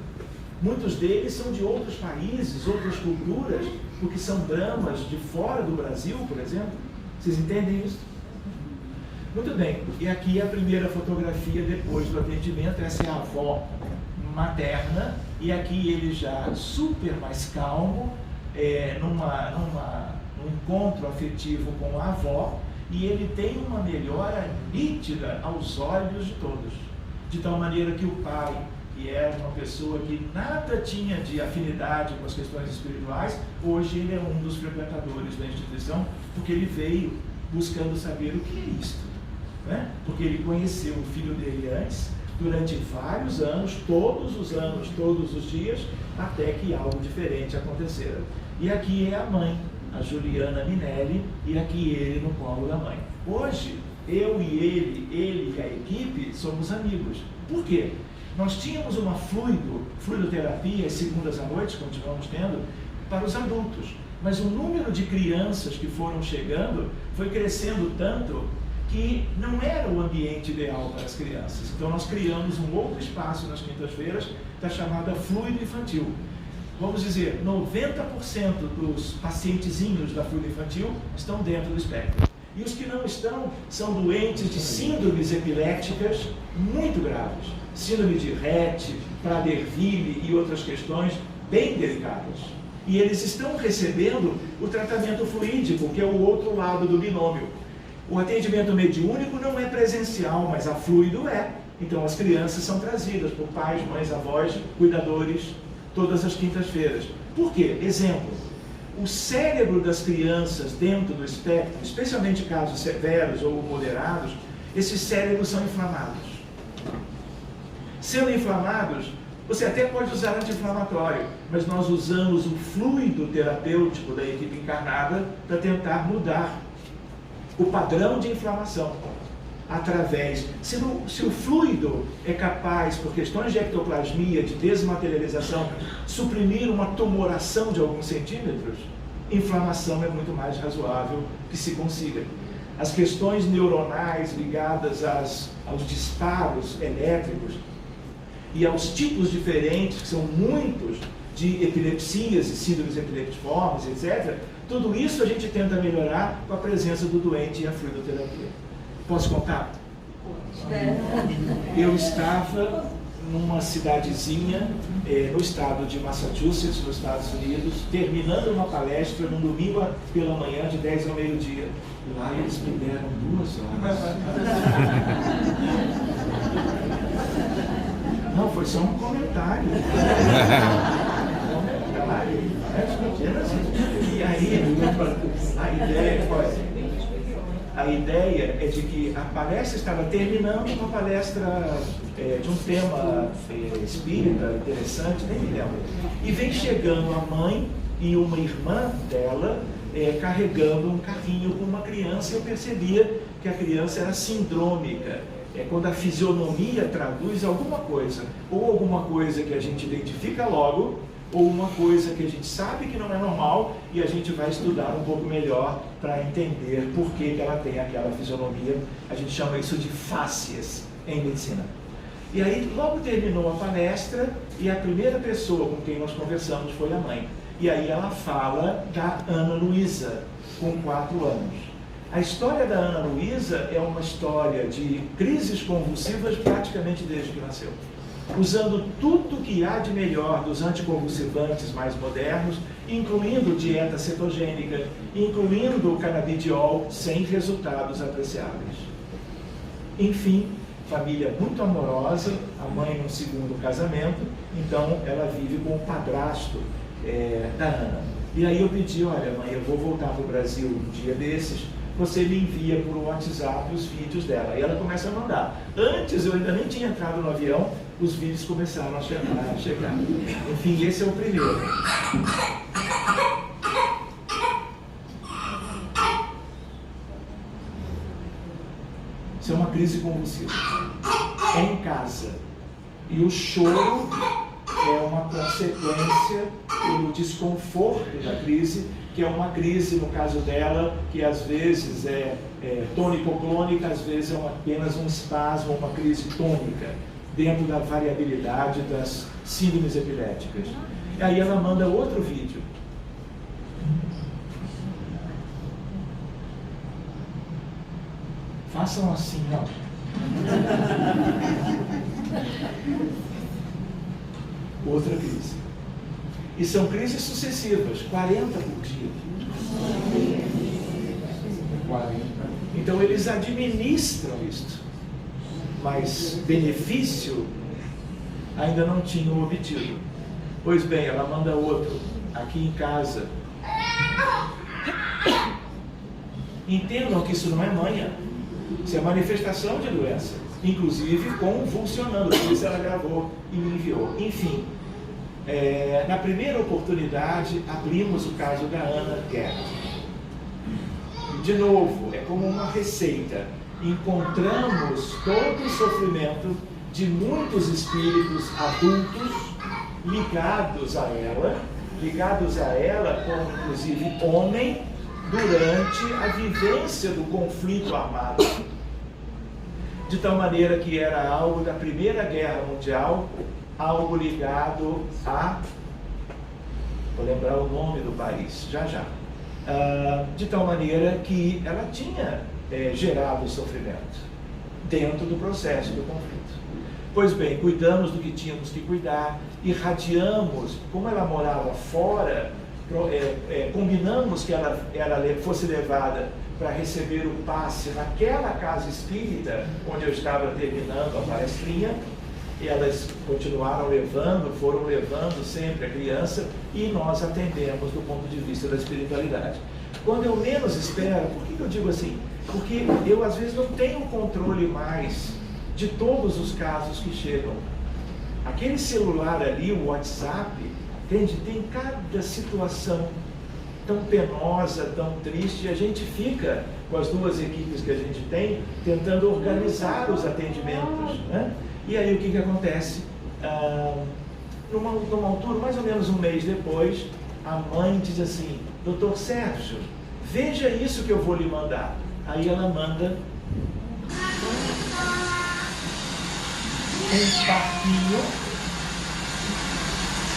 Muitos deles são de outros países, outras culturas, porque são dramas de fora do Brasil, por exemplo. Vocês entendem isso? Muito bem, e aqui a primeira fotografia depois do atendimento, essa é a avó materna, e aqui ele já super mais calmo, num encontro afetivo com a avó, e ele tem uma melhora nítida aos olhos de todos, de tal maneira que o pai, que era uma pessoa que nada tinha de afinidade com as questões espirituais, hoje ele é um dos frequentadores da instituição, porque ele veio buscando saber o que é isto, né? Porque ele conheceu o filho dele antes, durante vários anos, todos os dias, até que algo diferente acontecera. E aqui é a mãe, a Juliana Minelli, e aqui ele no colo da mãe. Hoje, eu e ele e a equipe somos amigos. Por quê? Nós tínhamos uma fluidoterapia às segundas à noite, continuamos tendo, para os adultos. Mas o número de crianças que foram chegando foi crescendo tanto que não era o ambiente ideal para as crianças. Então nós criamos um outro espaço nas quintas-feiras, da chamada fluido infantil. Vamos dizer, 90% dos pacientezinhos da fluido infantil estão dentro do espectro. E os que não estão são doentes de síndromes epiléticas muito graves. Síndrome de Rett, Prader-Willi e outras questões bem delicadas. E eles estão recebendo o tratamento fluídico, que é o outro lado do binômio. O atendimento mediúnico não é presencial, mas a fluido é. Então as crianças são trazidas por pais, mães, avós, cuidadores, todas as quintas-feiras. Por quê? Exemplo, o cérebro das crianças dentro do espectro, especialmente casos severos ou moderados, esses cérebros são inflamados. Sendo inflamados, você até pode usar anti-inflamatório, mas nós usamos o fluido terapêutico da equipe encarnada para tentar mudar o padrão de inflamação. Através, se o fluido é capaz, por questões de ectoplasmia, de desmaterialização, suprimir uma tumoração de alguns centímetros, inflamação é muito mais razoável que se consiga. As questões neuronais ligadas aos disparos elétricos e aos tipos diferentes, que são muitos, de epilepsias e síndromes epileptiformes, etc., tudo isso a gente tenta melhorar com a presença do doente e a fluidoterapia. Posso contar? Eu estava numa cidadezinha no estado de Massachusetts, nos Estados Unidos, terminando uma palestra num domingo pela manhã, de 10 ao meio-dia. Lá eles me deram 2 horas. Não, foi só um comentário. E aí, a ideia é de que a palestra estava terminando, uma palestra de um tema espírita, interessante, nem me lembro. E vem chegando a mãe e uma irmã dela carregando um carrinho com uma criança, e eu percebia que a criança era sindrômica. Quando a fisionomia traduz alguma coisa, ou alguma coisa que a gente identifica logo, ou uma coisa que a gente sabe que não é normal e a gente vai estudar um pouco melhor para entender por que ela tem aquela fisionomia. A gente chama isso de fáscias em medicina. E aí, logo terminou a palestra, e a primeira pessoa com quem nós conversamos foi a mãe. E aí ela fala da Ana Luísa, com 4 anos. A história da Ana Luísa é uma história de crises convulsivas praticamente desde que nasceu, usando tudo que há de melhor dos anticonvulsivantes mais modernos, incluindo dieta cetogênica, incluindo o canabidiol, sem resultados apreciáveis. Enfim, família muito amorosa, a mãe num segundo casamento, então ela vive com o padrasto da Ana. E aí eu pedi, olha mãe, eu vou voltar para o Brasil um dia desses, você me envia por WhatsApp os vídeos dela. E ela começa a mandar. Antes eu ainda nem tinha entrado no avião, os vídeos começaram a chegar. Enfim, esse é o primeiro. Isso é uma crise convulsiva. É em casa. E o choro é uma consequência do desconforto da crise, que é uma crise, no caso dela, que às vezes é tônico-clônica, às vezes é apenas um espasmo, uma crise tônica, dentro da variabilidade das síndromes epiléticas. E aí ela manda outro vídeo. Façam assim, ó. Outra crise. E são crises sucessivas, 40 por dia. 40. Então eles administram isto, mas benefício ainda não tinham obtido. Pois bem, ela manda outro, aqui em casa. Entendam que isso não é manha, isso é manifestação de doença, inclusive convulsionando, por isso ela gravou e me enviou. Enfim, na primeira oportunidade, abrimos o caso da Ana Guerra. De novo, é como uma receita. Encontramos todo o sofrimento de muitos espíritos adultos ligados a ela como inclusive homem, durante a vivência do conflito armado. De tal maneira que era algo da Primeira Guerra Mundial, algo ligado a... Vou lembrar o nome do país, já. De tal maneira que ela tinha gerado sofrimento dentro do processo do conflito. Pois bem, cuidamos do que tínhamos que cuidar, irradiamos, como ela morava fora, combinamos que ela fosse levada para receber o passe naquela casa espírita onde eu estava terminando a palestrinha. E elas foram levando sempre a criança, e nós atendemos do ponto de vista da espiritualidade. Quando eu menos espero, por que eu digo assim? Porque eu às vezes não tenho controle mais de todos os casos que chegam. Aquele celular ali, o WhatsApp, entende? Tem cada situação tão penosa, tão triste, e a gente fica, com as 2 equipes que a gente tem, tentando organizar os atendimentos, né? E aí o que acontece? Numa altura, mais ou menos um mês depois, a mãe diz assim: Dr. Sérgio, veja isso que eu vou lhe mandar. Aí ela manda um parquinho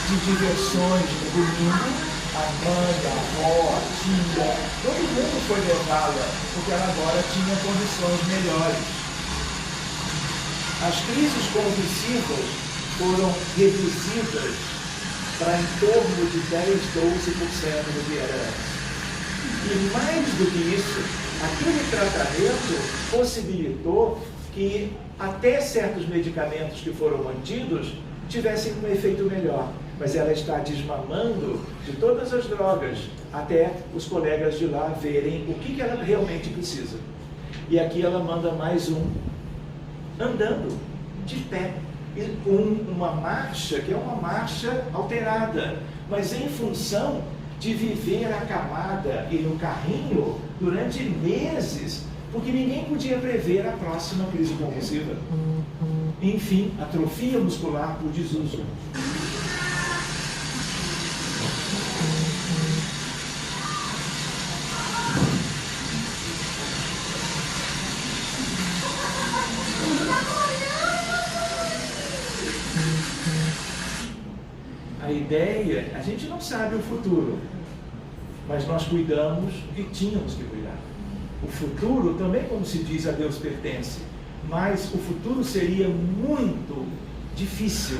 de diversões no domingo. A mãe, a avó, a tia, todo mundo foi levá-la, porque ela agora tinha condições melhores. As crises convulsivas foram reduzidas para em torno de 10, 12% do que era antes. E mais do que isso, aquele tratamento possibilitou que até certos medicamentos que foram mantidos tivessem um efeito melhor. Mas ela está desmamando de todas as drogas, até os colegas de lá verem o que ela realmente precisa. E aqui ela manda mais um, andando, de pé, e com uma marcha, que é uma marcha alterada, mas em função de viver acamada e no carrinho durante meses, porque ninguém podia prever a próxima crise convulsiva. Enfim, atrofia muscular por desuso. A ideia, a gente não sabe o futuro, mas nós cuidamos do que tínhamos que cuidar. O futuro também, como se diz, a Deus pertence, mas o futuro seria muito difícil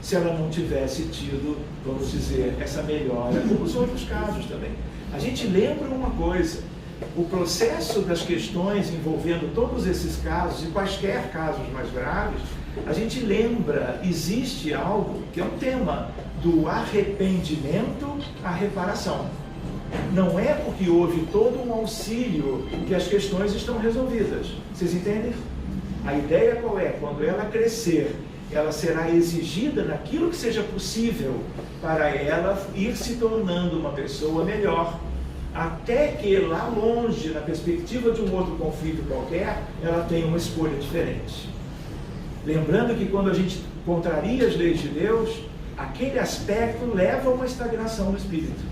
se ela não tivesse tido, vamos dizer, essa melhora, como os outros casos também. A gente lembra uma coisa: o processo das questões envolvendo todos esses casos, e quaisquer casos mais graves, a gente lembra, existe algo que é um tema do arrependimento à reparação. Não é porque houve todo um auxílio que as questões estão resolvidas. Vocês entendem? A ideia qual é? Quando ela crescer, ela será exigida naquilo que seja possível para ela ir se tornando uma pessoa melhor, até que lá longe, na perspectiva de um outro conflito qualquer, ela tenha uma escolha diferente. Lembrando que quando a gente contraria as leis de Deus, aquele aspecto leva a uma estagnação do espírito.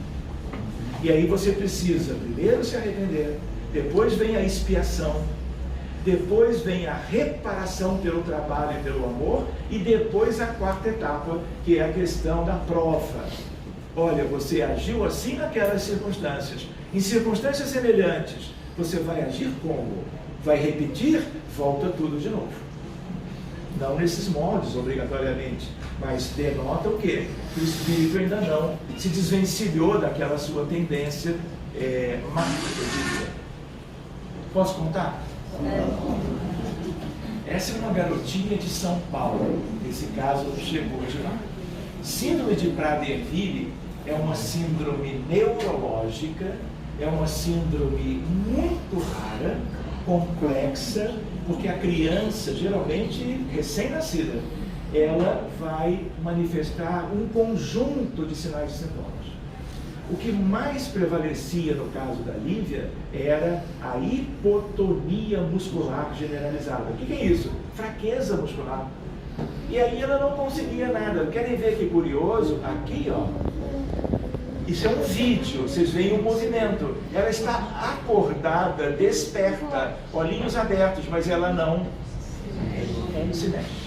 E aí você precisa primeiro se arrepender, depois vem a expiação, depois vem a reparação pelo trabalho e pelo amor, e depois a quarta etapa, que é a questão da prova. Olha, você agiu assim naquelas circunstâncias. Em circunstâncias semelhantes, você vai agir como? Vai repetir? Volta tudo de novo. Não nesses moldes, obrigatoriamente, mas denota o quê? Que o espírito ainda não se desvencilhou daquela sua tendência má, eu diria. Posso contar? Essa é uma garotinha de São Paulo. Esse caso chegou de lá. Síndrome de Prader-Willi é uma síndrome neurológica, é uma síndrome muito rara, complexa, porque a criança, geralmente recém-nascida, ela vai manifestar um conjunto de sinais e sintomas. O que mais prevalecia no caso da Lívia era a hipotonia muscular generalizada. O que é isso? Fraqueza muscular. E aí ela não conseguia nada. Querem ver que curioso? Aqui, ó. Isso é um vídeo, vocês veem o movimento. Ela está acordada, desperta, olhinhos abertos, mas ela não se mexe.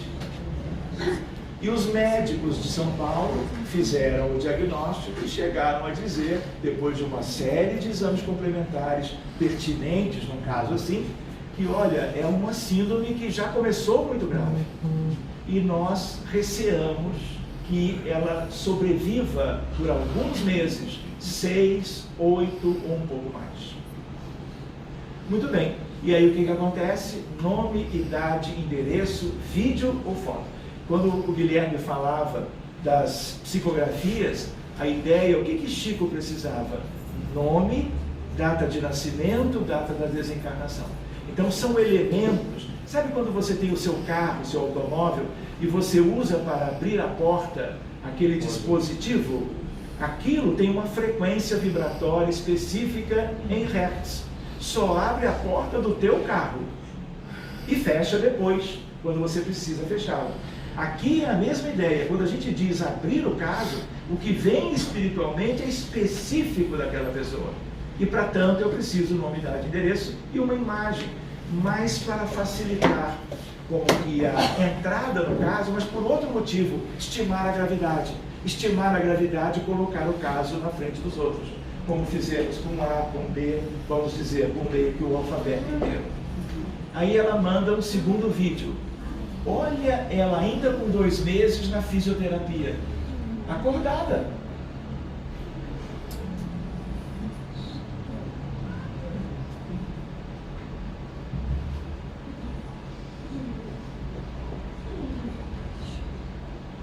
E os médicos de São Paulo fizeram o diagnóstico e chegaram a dizer, depois de uma série de exames complementares pertinentes, num caso assim, que olha, é uma síndrome que já começou muito grave. E nós receamos que ela sobreviva por alguns meses, 6, 8 ou um pouco mais. Muito bem. E aí o que acontece? Nome, idade, endereço, vídeo ou foto. Quando o Guilherme falava das psicografias, a ideia, o que Chico precisava? Nome, data de nascimento, data da desencarnação. Então são elementos. Sabe quando você tem o seu carro, o seu automóvel, e você usa para abrir a porta aquele dispositivo? Aquilo tem uma frequência vibratória específica em hertz. Só abre a porta do teu carro e fecha depois, quando você precisa fechá-lo. Aqui é a mesma ideia. Quando a gente diz abrir o caso, o que vem espiritualmente é específico daquela pessoa. E, para tanto, eu preciso nome, idade, endereço e uma imagem, mais para facilitar como que a entrada no caso, mas por outro motivo, estimar a gravidade. Estimar a gravidade e colocar o caso na frente dos outros. Como fizemos com A, com B, vamos dizer, com B, que o alfabeto inteiro. Aí ela manda um segundo vídeo. Olha, ela ainda com 2 meses na fisioterapia, acordada.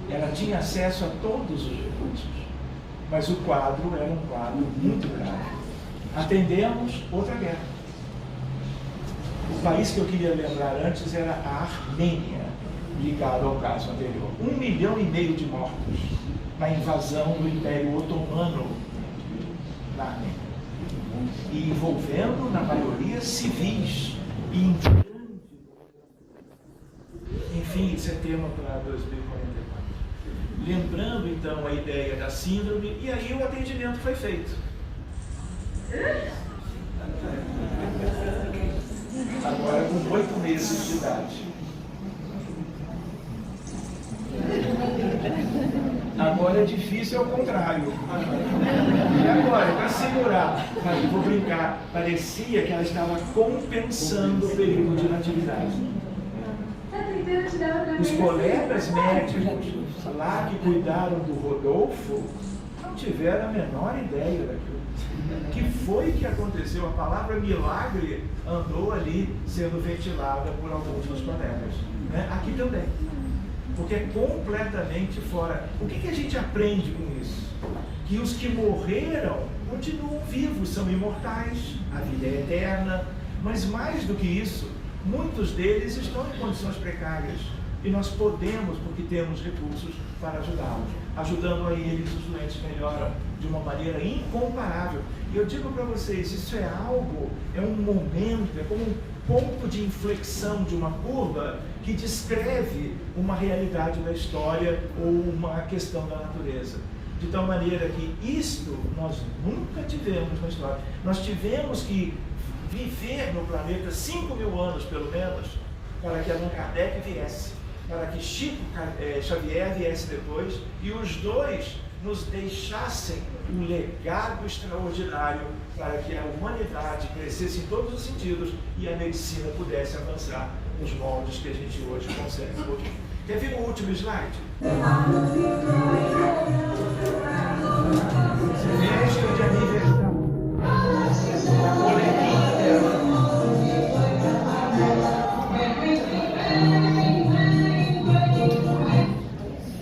Ela tinha acesso a todos os recursos, mas o quadro era um quadro muito grave. Atendemos outra guerra. O país que eu queria lembrar antes era a Armênia, ligado ao caso anterior. 1,5 milhão de mortos na invasão do Império Otomano na Armênia. E envolvendo, na maioria, civis. E enfim, isso é tema para 2044. Lembrando, então, a ideia da síndrome, e aí o atendimento foi feito. Agora com 8 meses de idade. Agora Agora é difícil ao contrário. E agora, para segurar, vou brincar, parecia que ela estava compensando o período de natividade. Os colegas médicos lá que cuidaram do Rodolfo não tiveram a menor ideia daquilo. O que foi que aconteceu? A palavra milagre andou ali sendo ventilada por alguns dos colegas. Né? Aqui também. Porque é completamente fora. O que a gente aprende com isso? Que os que morreram continuam vivos, são imortais, a vida é eterna, mas mais do que isso, muitos deles estão em condições precárias e nós podemos, porque temos recursos para ajudá-los. Ajudando a eles, os doentes melhoram de uma maneira incomparável. E eu digo para vocês, isso é algo, é um momento, é como um ponto de inflexão de uma curva que descreve uma realidade da história ou uma questão da natureza. De tal maneira que isto nós nunca tivemos na história. Nós tivemos que viver no planeta 5.000 anos, pelo menos, para que Allan Kardec viesse, para que Chico Xavier viesse depois, e os dois nos deixassem um legado extraordinário para que a humanidade crescesse em todos os sentidos e a medicina pudesse avançar nos moldes que a gente hoje consegue. Quer ver o último slide? Festa de aniversário. A boletinha dela.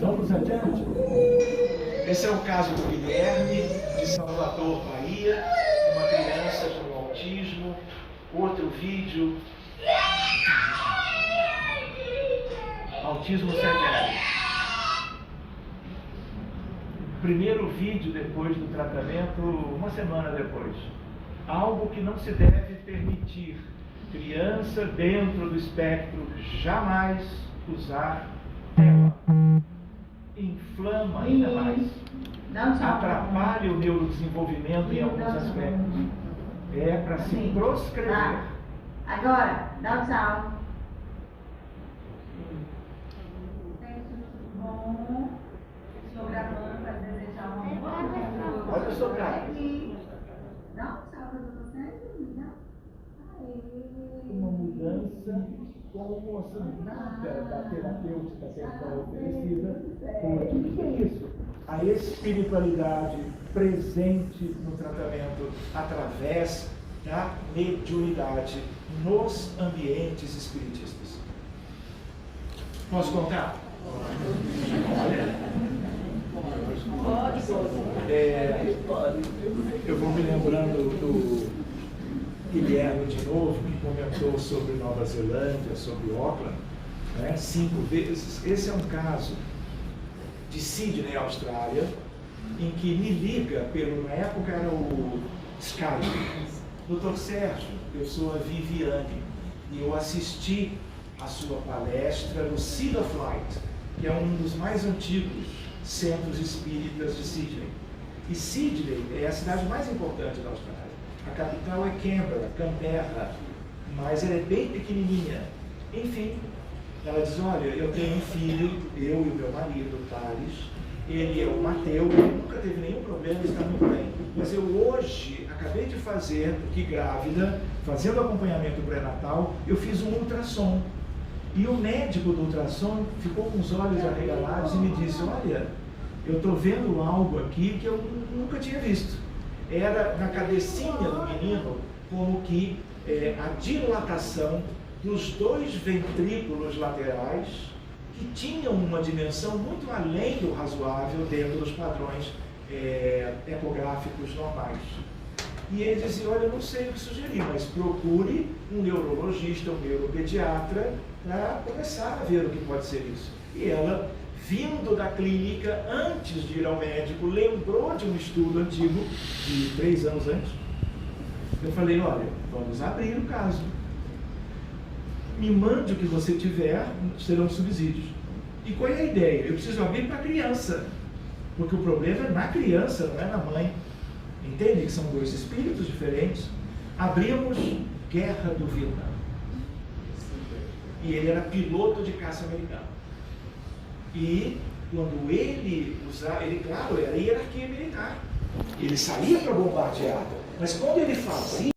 Vamos adiante. Esse é o caso do Guilherme, de Salvador, Bahia, uma criança com autismo. Outro vídeo. Autismo severo. Primeiro vídeo depois do tratamento, uma semana depois. Algo que não se deve permitir. Criança dentro do espectro, jamais usar tela. Inflama ainda mais. Atrapalha o neurodesenvolvimento em alguns aspectos. É para se proscrever. Agora, dá um tchau. Bom, estou gravando para desejar uma boa noite. Olha o seu gato. Dá um tchau para você, menina. Uma mudança como assim, nada da terapêutica temporal oferecida. O que é isso? A espiritualidade presente no tratamento através da mediunidade nos ambientes espiritistas. Posso contar? Eu vou me lembrando do Guilherme de novo, que comentou sobre Nova Zelândia, sobre Auckland, né, 5 vezes. Esse é um caso de Sydney, Austrália, em que me liga na época era o Skype. Dr. Sérgio, eu sou a Viviane, e eu assisti a sua palestra no Seed of Light, que é um dos mais antigos centros espíritas de Sydney. E Sydney é a cidade mais importante da Austrália. A capital é Canberra, mas ela é bem pequenininha. Enfim, ela diz, olha, eu tenho um filho, eu e o meu marido, Thales, ele é o Mateu, ele nunca teve nenhum problema, está muito bem. Mas eu hoje acabei de fazer, porque grávida, fazendo acompanhamento pré-natal, eu fiz um ultrassom. E o médico do ultrassom ficou com os olhos arregalados e me disse, olha, eu estou vendo algo aqui que eu nunca tinha visto. Era na cabecinha do menino como que a dilatação dos 2 ventrículos laterais, que tinham uma dimensão muito além do razoável dentro dos padrões ecográficos normais. E ele dizia, olha, eu não sei o que sugerir, mas procure um neurologista, um neuropediatra, para começar a ver o que pode ser isso. E ela, vindo da clínica, antes de ir ao médico, lembrou de um estudo antigo, de 3 anos antes. Eu falei, olha, vamos abrir o caso. Me mande o que você tiver, serão subsídios. E qual é a ideia? Eu preciso abrir para a criança, porque o problema é na criança, não é na mãe. Entende que são 2 espíritos diferentes? Abrimos Guerra do Vietnã. E ele era piloto de caça americano. E quando ele usava, ele, claro, era hierarquia militar. Ele saía para bombardear, mas quando ele fazia